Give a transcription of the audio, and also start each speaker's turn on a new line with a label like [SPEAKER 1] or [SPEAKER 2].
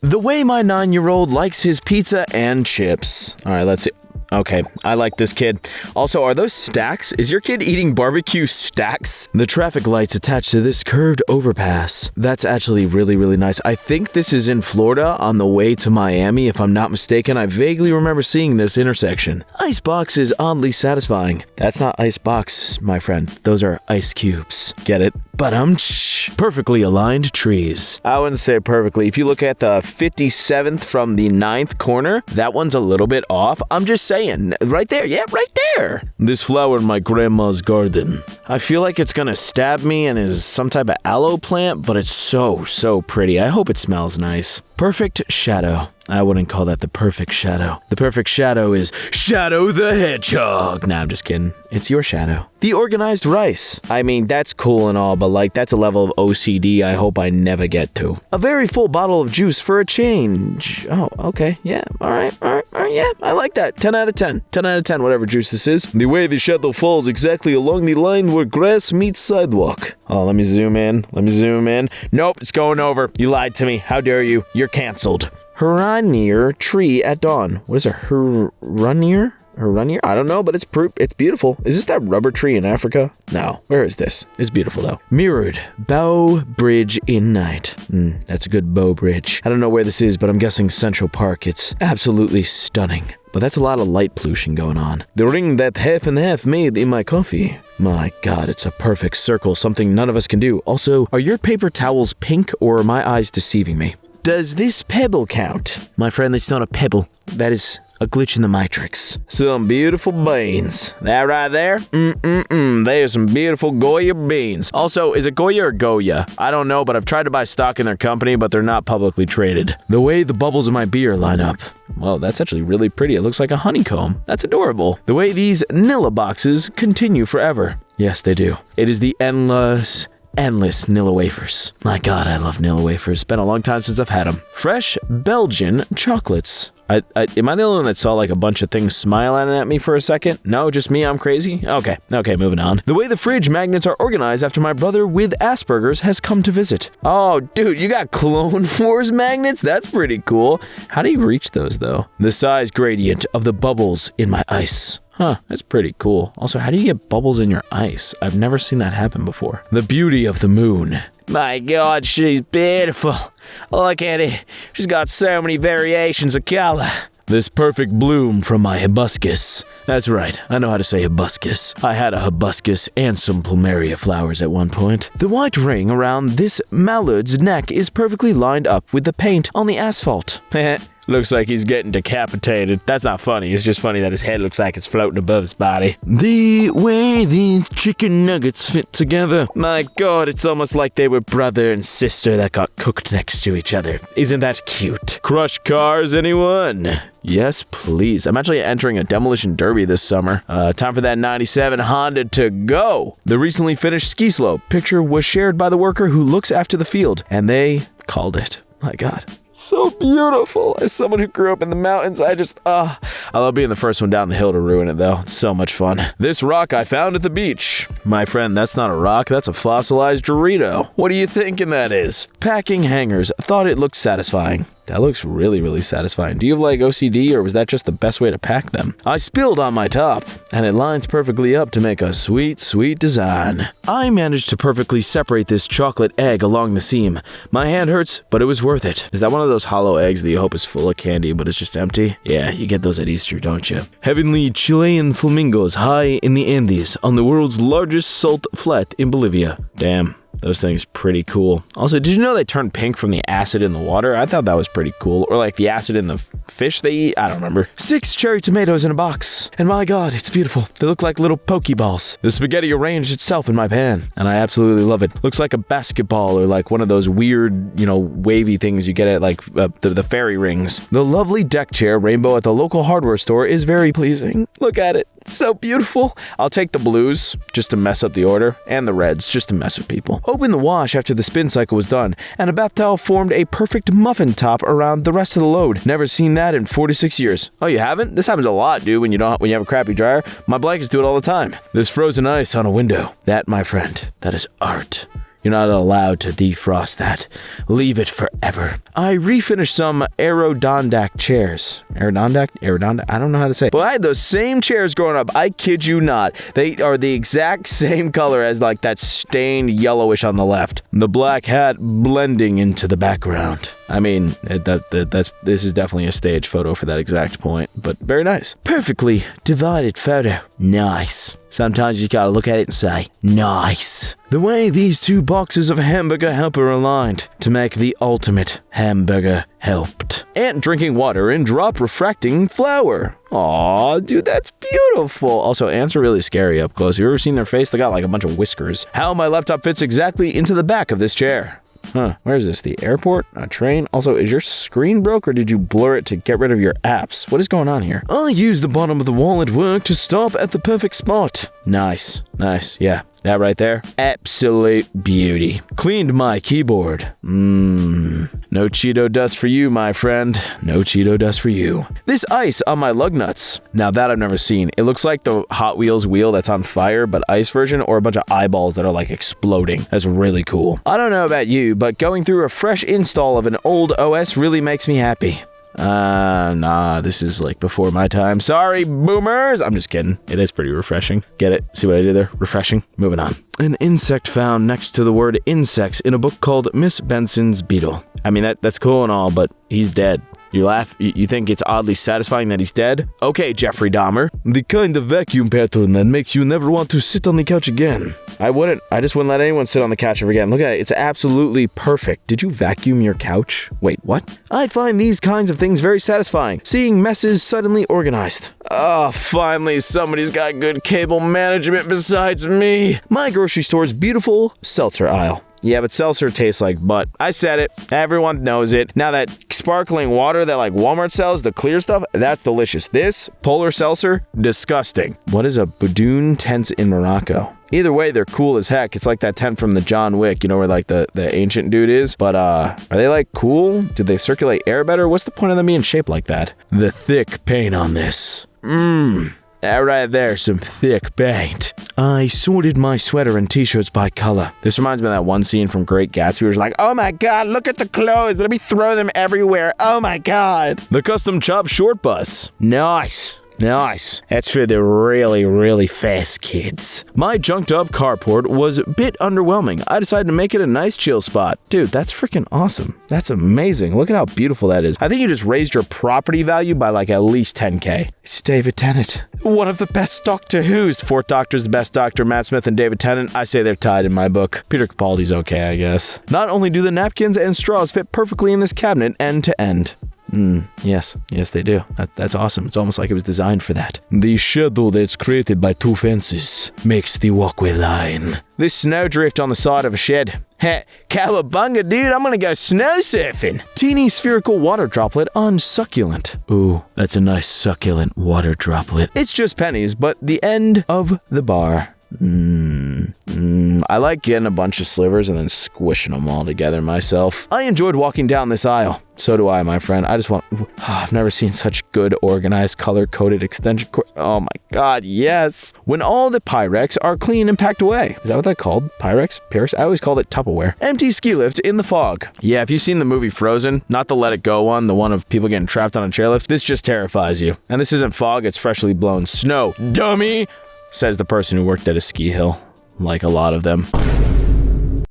[SPEAKER 1] The way my 9-year-old likes his pizza and chips. All right, let's see. Okay, I like this kid. Also, are those stacks? Is your kid eating barbecue stacks? The traffic lights attached to this curved overpass. That's actually really, really nice. I think this is in Florida on the way to Miami, if I'm not mistaken. I vaguely remember seeing this intersection. Icebox is oddly satisfying. That's not icebox, my friend. Those are ice cubes. Get it? But perfectly aligned trees. I wouldn't say perfectly. If you look at the 57th from the 9th corner, that one's a little bit off. I'm just saying, right there, yeah, right there. This flower in my grandma's garden. I feel like it's gonna stab me and is some type of aloe plant, but it's so pretty. I hope it smells nice. Perfect shadow. I wouldn't call that the perfect shadow. The perfect shadow is Shadow the Hedgehog. Nah, I'm just kidding. It's your shadow. The organized rice. I mean, that's cool and all, but like, that's a level of OCD I hope I never get to. A very full bottle of juice for a change. Oh, okay. Yeah. All right. Yeah, I like that. 10 out of 10. 10 out of 10, whatever juice this is. The way the shadow falls exactly along the line where grass meets sidewalk. Oh, let me zoom in. Nope, it's going over. You lied to me. How dare you? You're canceled. Huranier tree at dawn. What is a huranier? I don't know, but it's beautiful. Is this that rubber tree in Africa? No. Where is this? It's beautiful, though. Mirrored bow bridge in night. That's a good bow bridge. I don't know where this is, but I'm guessing Central Park. It's absolutely stunning. But that's a lot of light pollution going on. The ring that half and half made in my coffee. My God, it's a perfect circle, something none of us can do. Also, are your paper towels pink or are my eyes deceiving me? Does this pebble count? My friend, it's not a pebble. That is a glitch in the matrix. Some beautiful beans. That right there? There's some beautiful Goya beans. Also, is it Goya or Goya? I don't know, but I've tried to buy stock in their company, but they're not publicly traded. The way the bubbles in my beer line up. Well, that's actually really pretty. It looks like a honeycomb. That's adorable. The way these Nilla boxes continue forever. Yes, they do. It is the endless Nilla wafers. My God, I love Nilla wafers. Been a long time since I've had them. Fresh Belgian chocolates. Am I the only one that saw like a bunch of things smiling at me for a second? No, just me, I'm crazy? Okay, moving on. The way the fridge magnets are organized after my brother with Asperger's has come to visit. Oh, dude, you got Clone Wars magnets? That's pretty cool. How do you reach those, though? The size gradient of the bubbles in my ice. Huh, that's pretty cool. Also, how do you get bubbles in your ice? I've never seen that happen before. The beauty of the moon. My God, she's beautiful. Look at it. She's got so many variations of color. This perfect bloom from my hibiscus. That's right, I know how to say hibiscus. I had a hibiscus and some plumeria flowers at one point. The white ring around this mallard's neck is perfectly lined up with the paint on the asphalt. Looks like he's getting decapitated. That's not funny. It's just funny that his head looks like it's floating above his body. The way these chicken nuggets fit together. My God, it's almost like they were brother and sister that got cooked next to each other. Isn't that cute? Crush cars, anyone? Yes, please. I'm actually entering a demolition derby this summer. Time for that 97 Honda to go. The recently finished ski slope picture was shared by the worker who looks after the field, and they called it. My God. So beautiful. As someone who grew up in the mountains, I love being the first one down the hill to ruin it, though. It's so much fun. This rock I found at the beach. My friend, that's not a rock, that's a fossilized Dorito. What are you thinking that is? Packing hangers. Thought it looked satisfying. That looks really, really satisfying. Do you have like OCD, or was that just the best way to pack them? I spilled on my top, and it lines perfectly up to make a sweet, sweet design. I managed to perfectly separate this chocolate egg along the seam. My hand hurts, but it was worth it. Is that one of those hollow eggs that you hope is full of candy, but it's just empty? Yeah, you get those at Easter, don't you? Heavenly Chilean flamingos high in the Andes on the world's largest salt flat in Bolivia. Damn. Those things pretty cool. Also, did you know they turn pink from the acid in the water? I thought that was pretty cool. Or like the acid in the fish they eat? I don't remember. 6 cherry tomatoes in a box. And my God, it's beautiful. They look like little Pokeballs. The spaghetti arranged itself in my pan, and I absolutely love it. Looks like a basketball or like one of those weird, wavy things you get at like the fairy rings. The lovely deck chair rainbow at the local hardware store is very pleasing. Look at it. So beautiful. I'll take the blues just to mess up the order, and the reds just to mess with people. Opened the wash after the spin cycle was done, and a bath towel formed a perfect muffin top around the rest of the load. Never seen that in 46 years. Oh, you haven't? This happens a lot, dude, when you have a crappy dryer. My blankets do it all the time. There's frozen ice on a window. That, my friend, that is art. You're not allowed to defrost that. Leave it forever. I refinished some Aerodondac chairs. Aerodondac? I don't know how to say it. But I had those same chairs growing up. I kid you not. They are the exact same color as like that stained yellowish on the left. The black hat blending into the background. I mean, this is definitely a stage photo for that exact point, but very nice. Perfectly divided photo. Nice. Sometimes you just gotta look at it and say, nice. The way these two boxes of hamburger help are aligned to make the ultimate hamburger helped. And drinking water in drop refracting flour. Aw, dude, that's beautiful. Also, ants are really scary up close. Have you ever seen their face? They got like a bunch of whiskers. How my laptop fits exactly into the back of this chair. Huh, where is this? The airport? A train? Also, is your screen broke or did you blur it to get rid of your apps? What is going on here? I used the bottom of the wall at work to stop at the perfect spot. Nice. Yeah. That right there? Absolute beauty. Cleaned my keyboard. No Cheeto dust for you, my friend. No Cheeto dust for you. This ice on my lug nuts. Now that I've never seen. It looks like the Hot Wheels wheel that's on fire, but ice version, or a bunch of eyeballs that are like exploding. That's really cool. I don't know about you, but going through a fresh install of an old OS really makes me happy. Nah, this is like before my time. Sorry, boomers! I'm just kidding. It is pretty refreshing. Get it? See what I did there? Refreshing. Moving on. An insect found next to the word insects in a book called Miss Benson's Beetle. I mean, that's cool and all, but he's dead. You laugh? You think it's oddly satisfying that he's dead? Okay, Jeffrey Dahmer. The kind of vacuum pattern that makes you never want to sit on the couch again. I just wouldn't let anyone sit on the couch ever again. Look at it. It's absolutely perfect. Did you vacuum your couch? Wait, what? I find these kinds of things very satisfying. Seeing messes suddenly organized. Oh, finally somebody's got good cable management besides me. My grocery store's beautiful seltzer aisle. Yeah, but seltzer tastes like butt. I said it. Everyone knows it. Now that sparkling water that like Walmart sells, the clear stuff, that's delicious. This Polar Seltzer, disgusting. What is a Boudoon tent in Morocco? Either way, they're cool as heck. It's like that tent from the John Wick, you know, where like the ancient dude is. But are they like cool? Do they circulate air better? What's the point of them being shaped like that? The thick paint on this. That right there, some thick paint. I sorted my sweater and t-shirts by color. This reminds me of that one scene from Great Gatsby where it's like, oh my god, look at the clothes. Let me throw them everywhere. Oh my god. The custom chopped short bus. Nice. That's for the really, really fast kids. My junked up carport was a bit underwhelming. I decided to make it a nice chill spot. Dude, that's freaking awesome. That's amazing. Look at how beautiful that is. I think you just raised your property value by like at least 10K. It's David Tennant. One of the best Doctor Who's. Fourth Doctor's the best Doctor. Matt Smith and David Tennant. I say they're tied in my book. Peter Capaldi's okay, I guess. Not only do the napkins and straws fit perfectly in this cabinet end to end. Yes, they do. That's awesome. It's almost like it was designed for that. The shadow that's created by two fences makes the walkway line. This snowdrift on the side of a shed. Heh, cowabunga, dude, I'm gonna go snow surfing. Teeny spherical water droplet on succulent. Ooh, that's a nice succulent water droplet. It's just pennies, but the end of the bar. I like getting a bunch of slivers and then squishing them all together myself. I enjoyed walking down this aisle. So do I, my friend. I've never seen such good, organized, color-coded extension cord. Oh my god, yes. When all the Pyrex are clean and packed away. Is that what they're called? Pyrex? I always called it Tupperware. Empty ski lift in the fog. Yeah, if you've seen the movie Frozen, not the Let It Go one, the one of people getting trapped on a chairlift, this just terrifies you. And this isn't fog, it's freshly blown snow. Dummy! Says the person who worked at a ski hill. Like a lot of them.